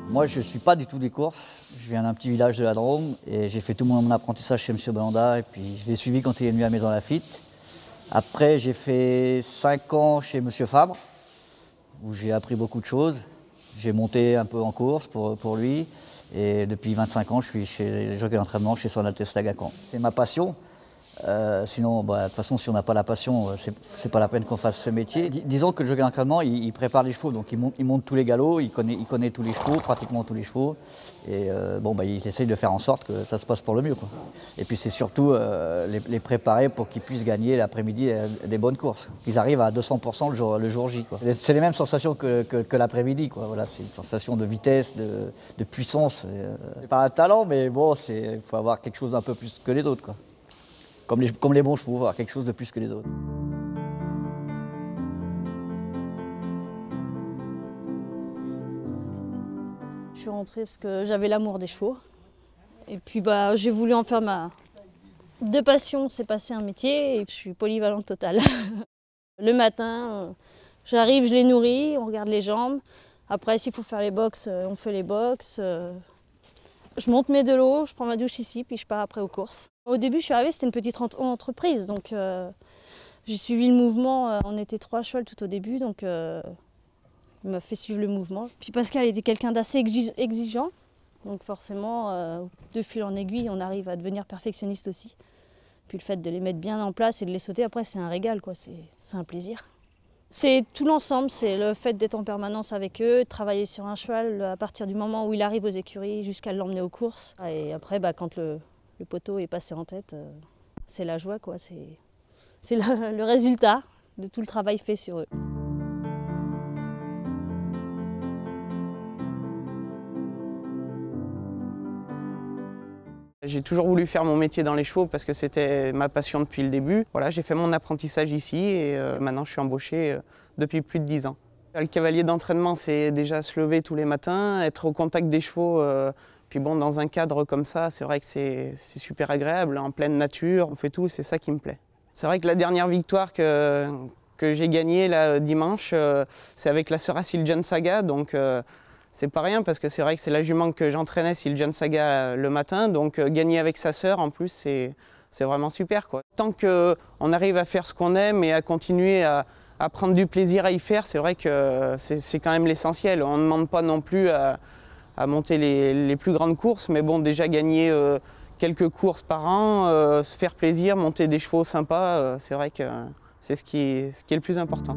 Moi, je ne suis pas du tout des courses. Je viens d'un petit village de la Drôme et j'ai fait tout mon apprentissage chez M. Balanda et puis je l'ai suivi quand il est venu à Maison Lafitte. Après, j'ai fait 5 ans chez M. Fabre où j'ai appris beaucoup de choses. J'ai monté un peu en course pour lui et depuis 25 ans, je suis chez les jockey d'entraînement chez Son Altesse Tagacan. C'est ma passion. Sinon, de toute façon, si on n'a pas la passion, c'est pas la peine qu'on fasse ce métier. Disons que le jockey d'entraînement, il prépare les chevaux, donc il monte tous les galops, il connaît tous les chevaux, pratiquement tous les chevaux, et il essaye de faire en sorte que ça se passe pour le mieux, quoi. Et puis c'est surtout les préparer pour qu'ils puissent gagner l'après-midi des bonnes courses, qu'ils arrivent à 200% le jour J, quoi. C'est les mêmes sensations que l'après-midi, quoi. Voilà, c'est une sensation de vitesse, de puissance. C'est pas un talent, mais bon, il faut avoir quelque chose d'un peu plus que les autres, quoi. Comme les bons chevaux, avoir quelque chose de plus que les autres. Je suis rentrée parce que j'avais l'amour des chevaux. Et puis j'ai voulu en faire de passion, c'est passé un métier et je suis polyvalente totale. Le matin, j'arrive, je les nourris, on regarde les jambes. Après, s'il faut faire les box, on fait les box. Je monte mes lots, je prends ma douche ici, puis je pars après aux courses. Au début, je suis arrivée, c'était une petite entreprise, donc j'ai suivi le mouvement. On était 3 chevaux tout au début, donc il m'a fait suivre le mouvement. Puis Pascal était quelqu'un d'assez exigeant, donc forcément, de fil en aiguille, on arrive à devenir perfectionniste aussi. Puis le fait de les mettre bien en place et de les sauter, après, c'est un régal, quoi. C'est un plaisir. C'est tout l'ensemble, c'est le fait d'être en permanence avec eux, de travailler sur un cheval à partir du moment où il arrive aux écuries jusqu'à l'emmener aux courses. Et après, quand le poteau est passé en tête, c'est la joie, quoi. C'est le résultat de tout le travail fait sur eux. J'ai toujours voulu faire mon métier dans les chevaux parce que c'était ma passion depuis le début. Voilà, j'ai fait mon apprentissage ici et maintenant je suis embauché depuis plus de 10 ans. Le cavalier d'entraînement, c'est déjà se lever tous les matins, être au contact des chevaux. Puis bon, dans un cadre comme ça, c'est vrai que c'est super agréable, en pleine nature, on fait tout, c'est ça qui me plaît. C'est vrai que la dernière victoire que j'ai gagnée là, dimanche, c'est avec la sœur Siljan Saga, donc c'est pas rien parce que c'est vrai que c'est la jument que j'entraînais, Siljan Saga, le matin, donc gagner avec sa sœur en plus, c'est vraiment super, quoi. Tant qu'on arrive à faire ce qu'on aime et à continuer à prendre du plaisir à y faire, c'est vrai que c'est quand même l'essentiel. On ne demande pas non plus à monter les plus grandes courses, mais bon, déjà gagner quelques courses par an, se faire plaisir, monter des chevaux sympas, c'est vrai que c'est ce qui est le plus important.